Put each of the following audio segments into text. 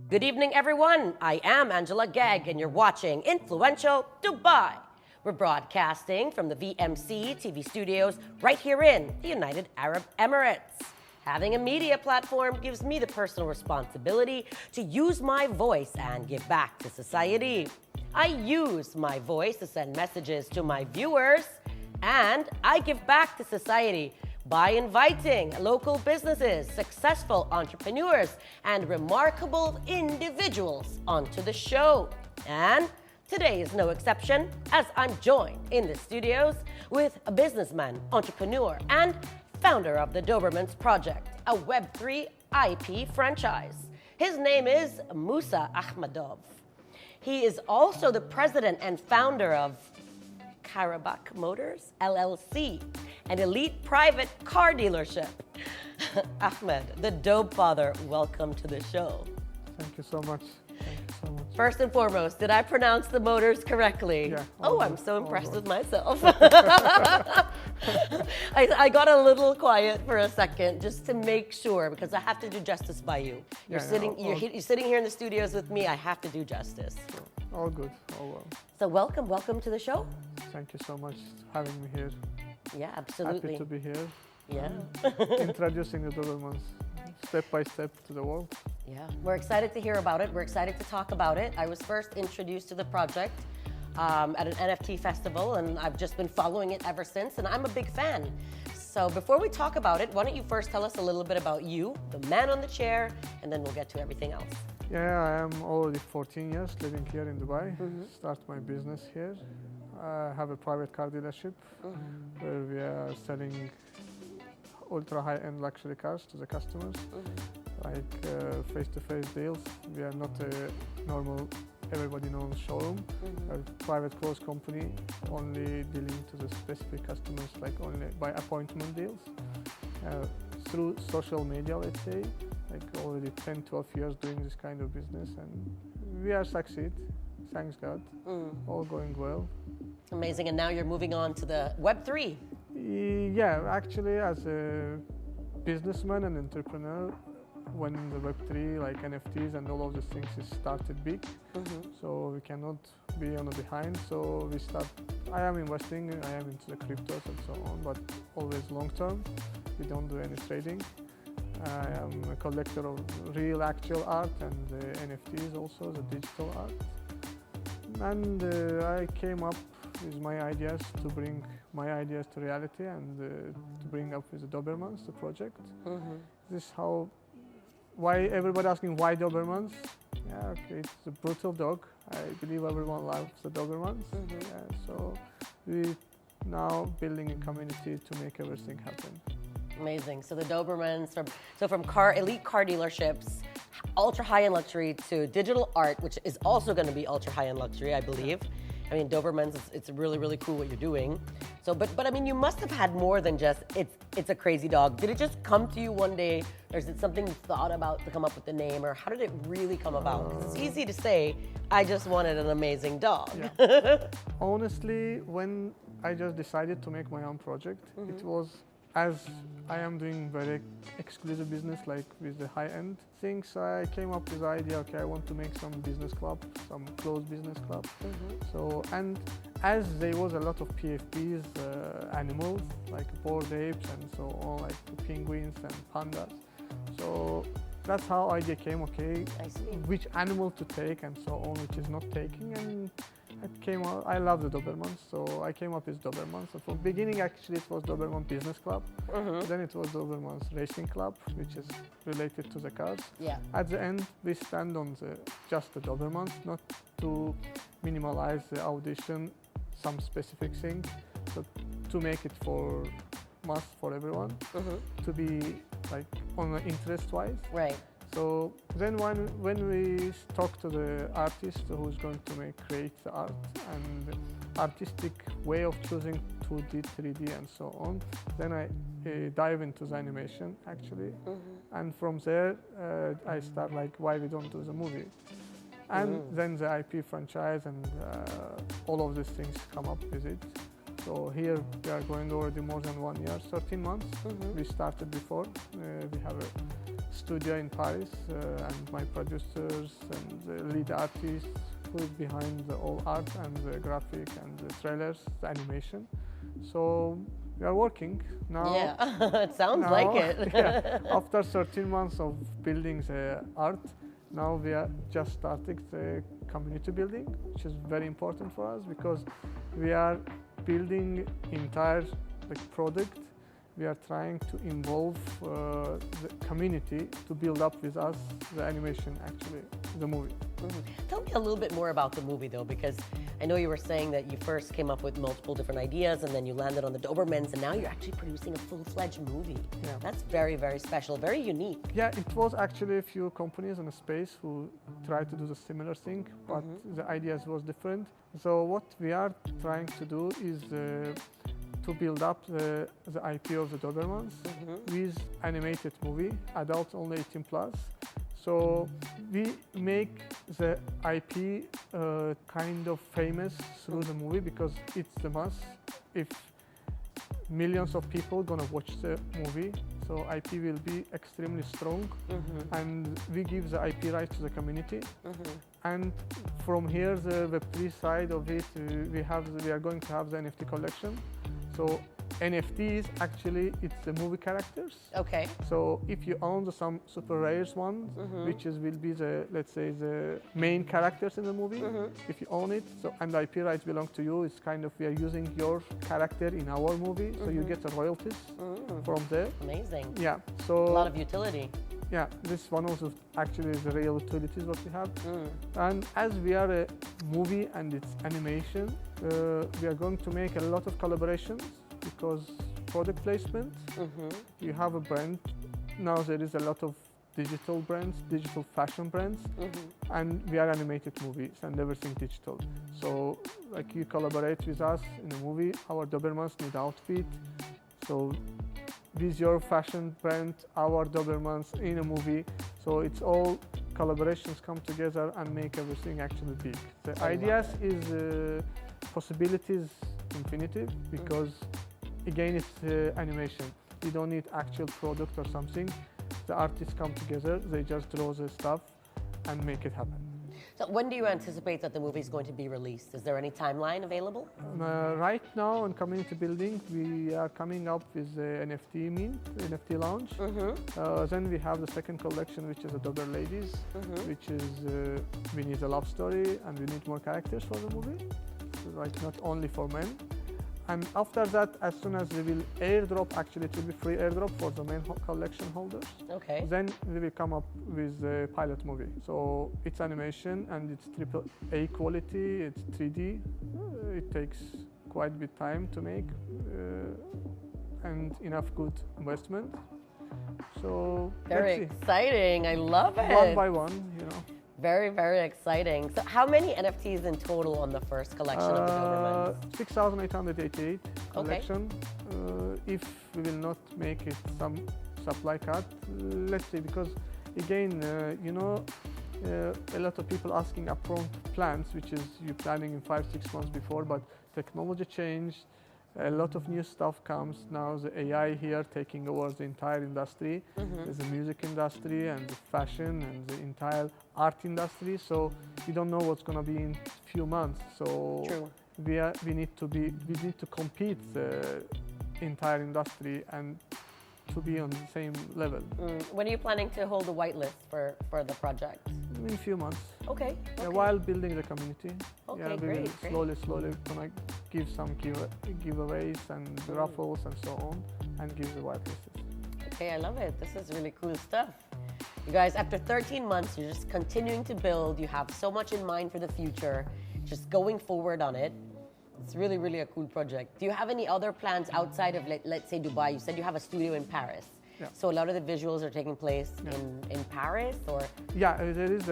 Good evening, everyone. I am Angela Gegg, and you're watching Influential Dubai. We're broadcasting from the VMC TV studios right here in the United Arab Emirates. Having a media platform gives me the personal responsibility to use my voice and give back to society. I use my voice to send messages to my viewers, and I give back to society by inviting local businesses, successful entrepreneurs, and remarkable individuals onto the show. And today is no exception, as I'm joined in the studios with a businessman, entrepreneur, and founder of the Dobermans Project, a Web3 IP franchise. His name is Musa Ahmadov. He is also the president and founder of Karabakh Motors, LLC, an elite private car dealership. Ahmed, the Dobe father, welcome to the show. Thank you so much. Thank you so much. First and foremost, did I pronounce the motors correctly? Yeah. Oh, I'm so impressed with myself. I got a little quiet for a second just to make sure, because I have to do justice by you. You're sitting here in the studios with me. I have to do justice. All good. All well. So welcome to the show. Thank you so much for having me here. Yeah, absolutely. Happy to be here. Yeah. Introducing the Dobermans step by step to the world. Yeah, we're excited to hear about it. We're excited to talk about it. I was first introduced to the project at an NFT festival, and I've just been following it ever since, and I'm a big fan. So before we talk about it, why don't you first tell us a little bit about you, the man on the chair, and then we'll get to everything else. Yeah, I am already 14 years living here in Dubai. Start my business here. I have a private car dealership where we are selling ultra high-end luxury cars to the customers, like face-to-face deals. We are not a normal, everybody knows showroom. We're a private closed company, only dealing to the specific customers, like only by appointment deals. Through social media, let's say, like already 10, 12 years doing this kind of business, and we are succeed, thanks God, all going well. Amazing, and now you're moving on to the Web3. Yeah, actually as a businessman and entrepreneur, when the Web3, like NFTs and all of these things is started big, so we cannot be on the behind, so we start, I am investing, I am into the cryptos and so on, but always long term, we don't do any trading. I am a collector of real actual art and NFTs also, the digital art. And I came up with my ideas to bring my ideas to reality and to bring up with the Dobermans, the project. This is how, why everybody asking why Dobermans? Yeah, okay, it's a brutal dog. I believe everyone loves the Dobermans. Yeah, so we now building a community to make everything happen. Amazing. So the Dobermans, from elite car dealerships, ultra high-end luxury, to digital art, which is also going to be ultra high-end luxury, I believe. I mean, Dobermans, it's really, really cool what you're doing. So, but I mean, you must have had more than just, it's a crazy dog. Did it just come to you one day, or is it something you thought about to come up with the name, or how did it really come about? 'Cause it's easy to say, I just wanted an amazing dog. Yeah. Honestly, when I just decided to make my own project, it was as I am doing very exclusive business, like with the high-end things, I came up with the idea, okay, I want to make some business club, some closed business club. So, and as there was a lot of PFPs, animals, like bored apes and so on, like penguins and pandas. So that's how idea came, okay, I see. which animal to take and so on, which is not taking, and it came out, I love the Dobermans, so I came up with Dobermans. So from beginning, actually, it was Doberman Business Club. Then it was Dobermans Racing Club, which is related to the cars. Yeah. At the end, we stand on just the Dobermans, not to minimalize the audition, some specific thing, but to make it for mass for everyone, to be like on the interest-wise. Right. So then when we talk to the artist who's going to create the art and artistic way of choosing 2D, 3D and so on, then I dive into the animation actually. And from there I start like why we don't do the movie. And then the IP franchise and all of these things come up with it. So here we are going already more than 1 year, 13 months. We started before. We have studio in Paris, and my producers and the lead artists who is behind the all art and the graphic and the trailers, the animation. So we are working now. Yeah, it sounds like it. Yeah, after 13 months of building the art, now we are just starting the community building, which is very important for us because we are building entire product. We are trying to involve the community to build up with us the animation, actually, the movie. Tell me a little bit more about the movie, though, because I know you were saying that you first came up with multiple different ideas and then you landed on the Dobermans, and now you're actually producing a full-fledged movie. Yeah. That's very, very special, very unique. Yeah, it was actually a few companies in the space who tried to do the similar thing, but the ideas was different. So what we are trying to do is to build up the IP of the Dobermans with animated movie, adults only 18 plus. So we make the IP kind of famous through the movie because it's the must. If millions of people gonna watch the movie, so IP will be extremely strong, and we give the IP right to the community. And from here, the Web3 side of it, we are going to have the NFT collection. So NFTs, actually, it's the movie characters. Okay. So if you own some super rares ones, which will be the, let's say, the main characters in the movie, if you own it, so and the IP rights belong to you, it's kind of, we are using your character in our movie, so you get the royalties from there. Amazing. Yeah. So A lot of utility. yeah, this is one of the actually the real utilities what we have. And as we are a movie and it's animation, we are going to make a lot of collaborations because product placement, you have a brand. Now there is a lot of digital brands, digital fashion brands, and we are animated movies and everything digital. So like you collaborate with us in a movie, our Dobermans need outfit. So with your fashion brand, our Dobermans in a movie. So it's all collaborations come together and make everything actually big. The ideas is possibilities infinitive because again it's animation. You don't need actual product or something. The artists come together, they just draw the stuff and make it happen. So when do you anticipate that the movie is going to be released? Is there any timeline available? Right now in community building, we are coming up with the NFT NFT launch. Then we have the second collection, which is the Dober Ladies, which is we need a love story and we need more characters for the movie, so, like not only for men. And after that, as soon as we will airdrop, actually it will be free airdrop for the main collection holders. Okay. Then we will come up with the pilot movie. So it's animation and it's AAA quality, it's 3D. It takes quite a bit time to make and enough good investment. So Very exciting. I love it. one by one, you know. Very, very exciting. So how many NFTs in total on the first collection of the Dobermans? 6,888 collection. If we will not make it some supply cut, let's see, because again, you know, a lot of people asking upfront plans, which is you planning in 5-6 months before, but technology changed. A lot of new stuff comes now. The AI here taking over the entire industry. There's the music industry and the fashion and the entire art industry. So we don't know what's going to be in few months. So True. we need to compete the entire industry and to be on the same level. When are you planning to hold a whitelist for the project? In a few months. Okay. Yeah, while building the community. Okay, yeah, we great, will slowly gonna give some giveaways and raffles and so on, and give the whitelists. Okay, I love it. This is really cool stuff. You guys, after 13 months, you're just continuing to build. You have so much in mind for the future, just going forward on it. It's really, really a cool project. Do you have any other plans outside of, let's say, Dubai? You said you have a studio in Paris. Yeah. So a lot of the visuals are taking place in Paris, or? Yeah, there is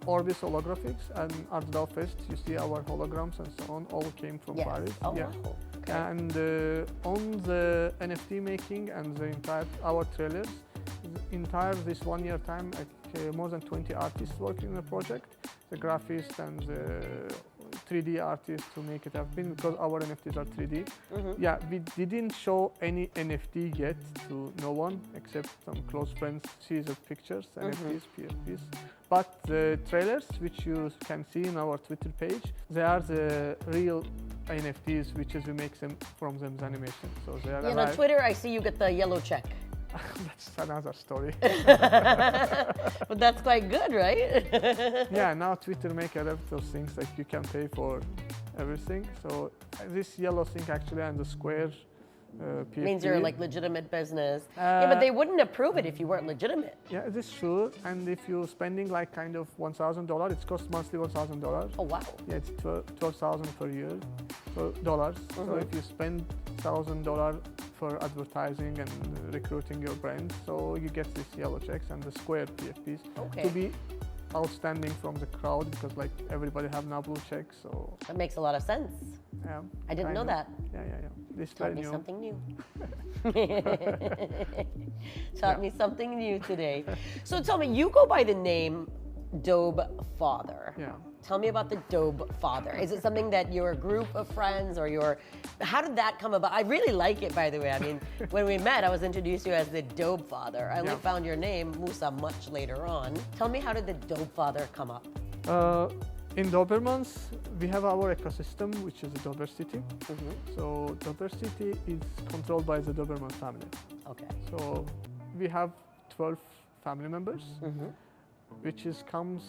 Orbis Holographics and ArtDAO Fest. You see our holograms and so on, all came from Paris. Oh, yeah. wow. Okay. And on the NFT making and the entire our trailers, the entire this 1 year time, like, more than 20 artists working on the project, the graphists and the 3D artists to make it happen because our NFTs are 3D. Yeah, we didn't show any NFT yet to no one except some close friends, series of pictures, NFTs, PFPs. But the trailers, which you can see in our Twitter page, they are the real NFTs, which is we make them from them animation. So they are Yeah, on alive. Twitter, I see you get the yellow check. That's another story. But that's quite good, right? Yeah, now Twitter make a lot of those things like you can pay for everything. So this yellow thing actually and the square PFP. Means you're like legitimate business. Yeah, but they wouldn't approve it if you weren't legitimate. Yeah, it is true. And if you're spending like kind of $1,000, it costs monthly $1,000. Oh, wow. Yeah, it's 12,000 per year, so dollars. So if you spend $1,000 for advertising and recruiting your brand, so you get these yellow checks and the square PFPs to be outstanding from the crowd because like everybody have now blue checks. So That makes a lot of sense. yeah, I didn't know that. Yeah. This Taught me new. something new. Taught me something new today. So tell me, you go by the name Dobe Father. Yeah. Tell me about the Dobe Father. Is it something that your group of friends or how did that come about? I really like it, by the way. I mean, when we met, I was introduced to you as the Dobe Father. I only found your name, Musa, much later on. Tell me, how did the Dobe Father come up? In Dobermans, we have our ecosystem, which is the Dober City. So Dober City is controlled by the Doberman family. Okay. So we have 12 family members, which comes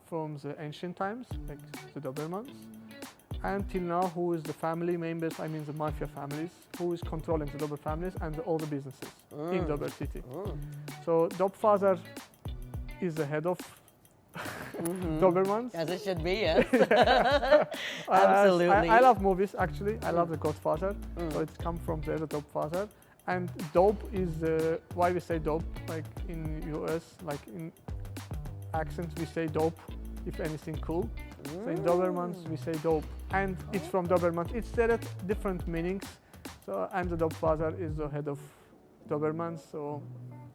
from the ancient times, like the Dobermans, until now, who is the family members, I mean the mafia families, who is controlling the Dober families and all the businesses in Dober City. So Dobe Father is the head of Dobermans. As it should be, yes. Absolutely. I love movies, actually. I love The Godfather. So it's come from there, the Dobe Father. And Dobe is why we say Dobe, like in US, like in accent we say dope, if anything cool. So in Dobermans we say dope. And it's from Dobermans. It's there at different meanings. So and the Dobe Father is the head of Dobermans. So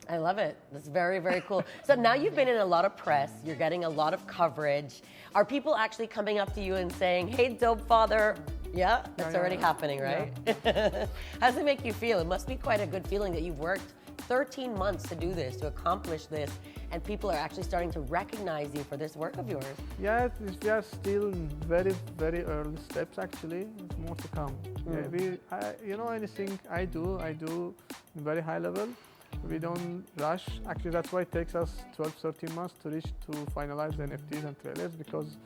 I love it. That's very, very cool. So now you've been in a lot of press. You're getting a lot of coverage. Are people actually coming up to you and saying, "Hey, Dobe Father"? Yeah, that's already happening, right? Yeah. How does it make you feel? It must be quite a good feeling that you've worked 13 months to do this, to accomplish this, and people are actually starting to recognize you for this work of yours. Yeah, we are still in very, very early steps actually. There's more to come. Yeah, anything I do in very high level. We don't rush. Actually, that's why it takes us 12, 13 months to finalize the NFTs and trailers because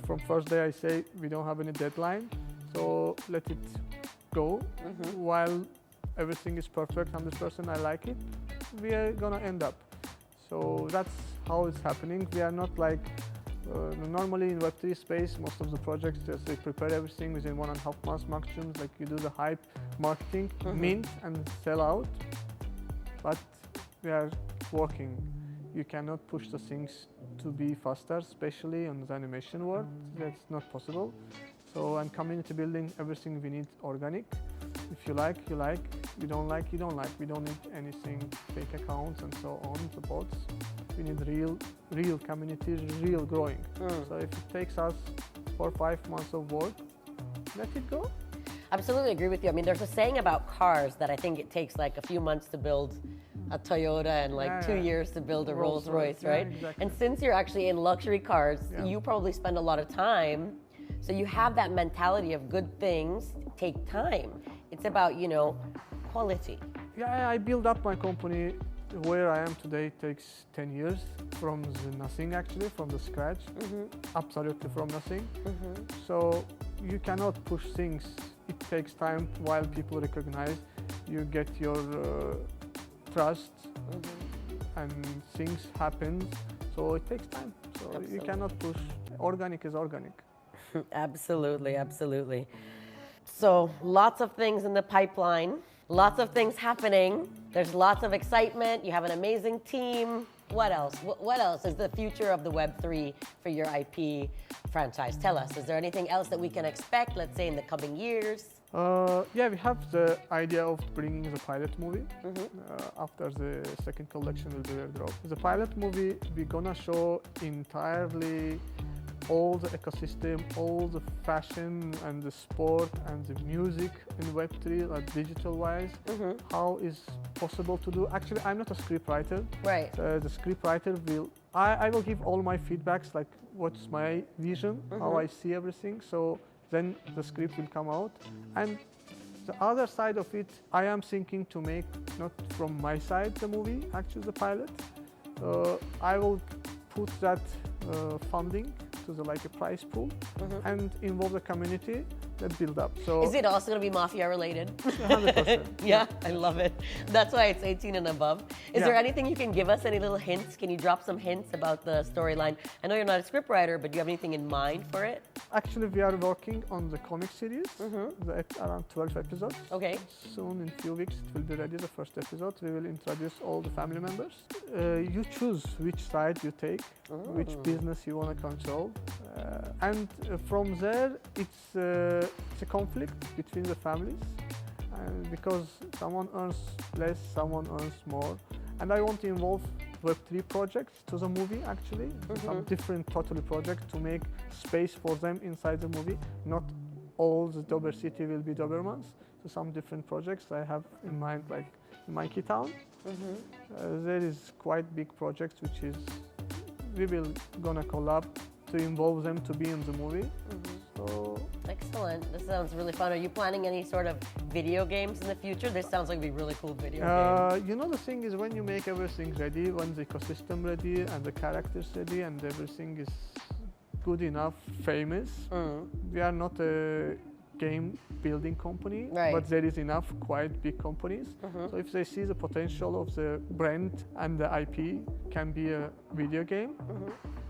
from first day I say we don't have any deadline. So let it go. While everything is perfect, 100%, I like it, we are gonna end up. So that's how it's happening. We are not like, normally in Web3 space, most of the projects, just they prepare everything within 1.5 months maximum, like you do the hype, marketing, mint and sell out. But we are working. You cannot push the things to be faster, especially on the animation world. That's not possible. So, and community building, everything we need organic. If you like, you like. You don't like, you don't like. We don't need anything, fake accounts and so on, supports. We need real community, real growing. So if it takes us 4 or 5 months of work, let it go. Absolutely agree with you. I mean, there's a saying about cars that I think it takes like a few months to build a Toyota and like 2 years to build a Rolls Royce, right? Yeah, exactly. And since you're actually in luxury cars, you probably spend a lot of time. So you have that mentality of good things take time. It's about, quality. Yeah, I built up my company. Where I am today takes 10 years from the nothing actually, from the scratch, absolutely from nothing. So you cannot push things. It takes time while people recognize, you get your trust and things happen. So it takes time. So you cannot push. Organic is organic. Absolutely, absolutely. So lots of things in the pipeline, lots of things happening. There's lots of excitement. You have an amazing team. What else? What else is the future of the Web3 for your IP franchise? Tell us, is there anything else that we can expect, let's say in the coming years? Yeah, we have the idea of bringing the pilot movie after the second collection will be airdrop. The pilot movie, we're gonna show entirely all the ecosystem, all the fashion and the sport and the music in Web3, like digital-wise, how is possible to do. Actually, I'm not a scriptwriter. Right. The scriptwriter will, I will give all my feedbacks, like what's my vision, how I see everything. So then the script will come out. And the other side of it, I am thinking to make, not from my side, the movie, actually the pilot. I will put that funding to the like a prize pool and involve the community that build up. So Is it also going to be mafia related? 100%. Yeah, I love it. That's why it's 18 and above. Is there Yeah. anything you can give us? Any little hints? Can you drop some hints about the storyline? I know you're not a scriptwriter, but do you have anything in mind for it? Actually, we are working on the comic series, around 12 episodes. Okay. Soon, in few weeks, it will be ready, the first episode. We will introduce all the family members. You choose which side you take, which business you want to control. And from there, it's a conflict between the families. Because someone earns less, someone earns more. And I want to involve Web3 projects to the movie, actually. Some different totally projects to make space for them inside the movie. Not all the Dober city will be Dobermans. So some different projects I have in mind, like Monkey Town. There is quite big projects, which is, we will gonna collab to involve them to be in the movie. So Excellent. This sounds really fun. Are you planning any sort of video games in the future? This sounds like a really cool video game. you know, the thing is, when you make everything ready, when the ecosystem ready and the characters ready and everything is good enough, famous, we are not a game building company, Right. but there is enough quite big companies. So if they see the potential of the brand and the IP can be a video game,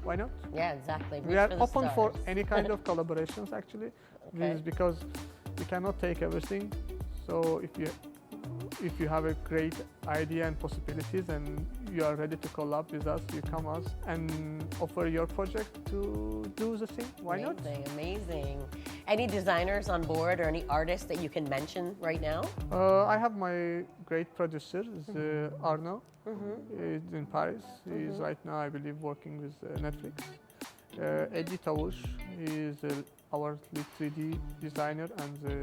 why not? Yeah, exactly. We Reach are for the open for stars. any kind of collaborations, actually. This Okay. is because we cannot take everything. So if you have a great idea and possibilities and you are ready to collab with us, you come us and offer your project to do the thing. Why not? Amazing, amazing. Any designers on board or any artists that you can mention right now? I have my great producer, Arno. He's in Paris. He's right now, I believe, working with Netflix. Eddie Tavush is our lead 3D designer and the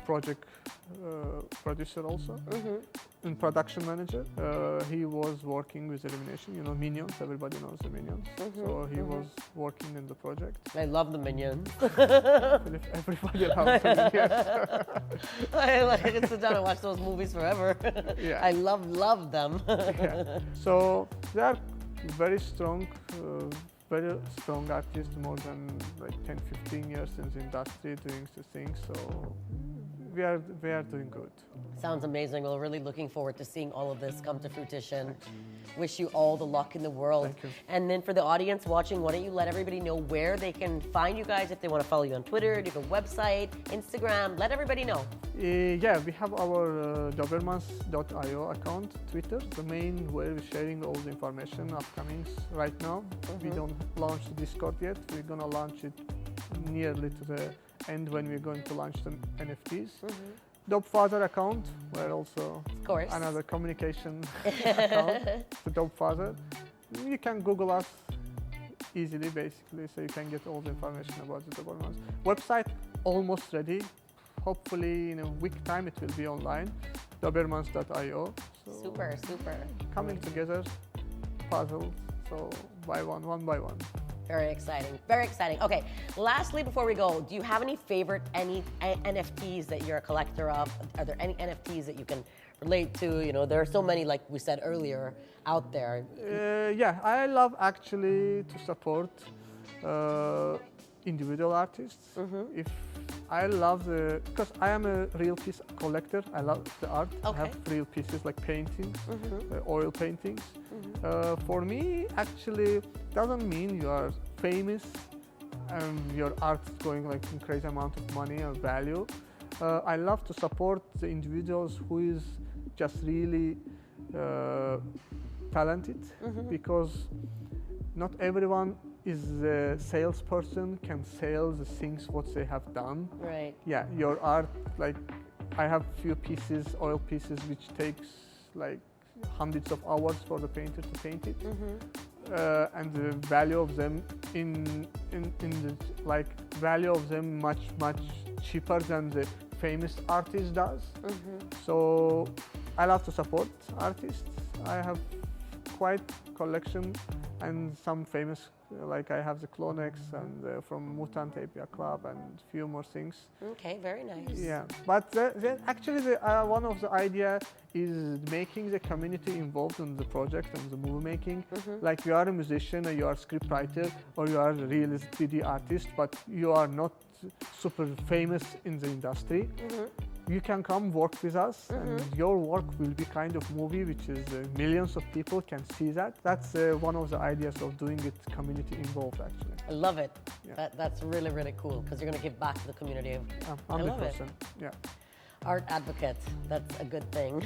project producer also, and production manager. He was working with Illumination, you know, Minions, everybody knows the Minions. So he was working in the project. I love the Minions. Everybody loves the Minions. I could sit down and watch those movies forever. Yeah. I love them. Yeah. So they are very strong artists, more than like 10, 15 years in the industry doing the things. So we are doing good. Sounds amazing. We're really looking forward to seeing all of this come to fruition. Wish you all the luck in the world. Thank you. And then for the audience watching, why don't you let everybody know where they can find you guys if they want to follow you on Twitter, do you have a website, Instagram, let everybody know. Yeah, we have our Dobermans.io account, Twitter, the main where we're sharing all the information upcomings right now. We don't launch the Discord yet. We're going to launch it nearly to the end when we're going to launch the NFTs. Dobefather account, where also Of course. another communication account, the Dobefather. You can Google us easily, basically, so you can get all the information about the Dobermans. Website almost ready. Hopefully in a week time it will be online, Dobermans.io. So Super. coming together, puzzles, so one by one. Very exciting. Very exciting. Okay, lastly, before we go, do you have any favorite NFTs that you're a collector of? Are there any NFTs that you can relate to? You know, there are so many, like we said earlier, out there. Yeah, I love actually to support individual artists. If I love because I am a real piece collector. I love the art. Okay. I have real pieces like paintings, oil paintings. For me, actually, doesn't mean you are famous and your art is going like in crazy amount of money or value. I love to support the individuals who is just really talented, because not everyone is a salesperson, can sell the things what they have done. Right. Yeah, your art, like I have few pieces, oil pieces, which takes like hundreds of hours for the painter to paint it. and the value of them in the like value of them much cheaper than the famous artist does. So I love to support artists. I have quite collection and some famous, like I have the Clonex and from Mutant Apia Club and few more things. Okay, very nice. Yeah, but then actually one of the idea is making the community involved in the project and the movie making. Like you are a musician or you are a script writer or you are a real 3D artist, but you are not super famous in the industry. You can come work with us and your work will be kind of movie which is millions of people can see that. That's one of the ideas of doing it community involved actually. I love it. Yeah. That's really, really cool because you're going to give back to the community. 100%. I love it. Yeah. Art advocate. That's a good thing.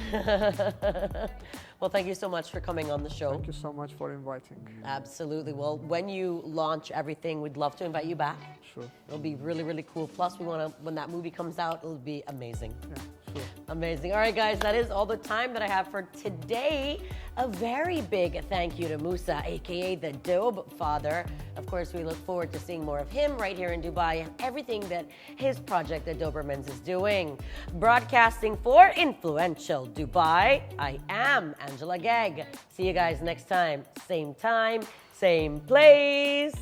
Well, thank you so much for coming on the show. Thank you so much for inviting. Absolutely. Well, when you launch everything, we'd love to invite you back. Sure. It'll be really, really cool. Plus, we want to, when that movie comes out, it'll be amazing. Yeah, sure. Amazing. All right, guys, that is all the time that I have for today. A very big thank you to Musa, aka the Dobe Father. Of course, we look forward to seeing more of him right here in Dubai and everything that his project, the Dobermans, is doing. Broadcasting for Influential Dubai, I am Angela Gegg. See you guys next time, same place.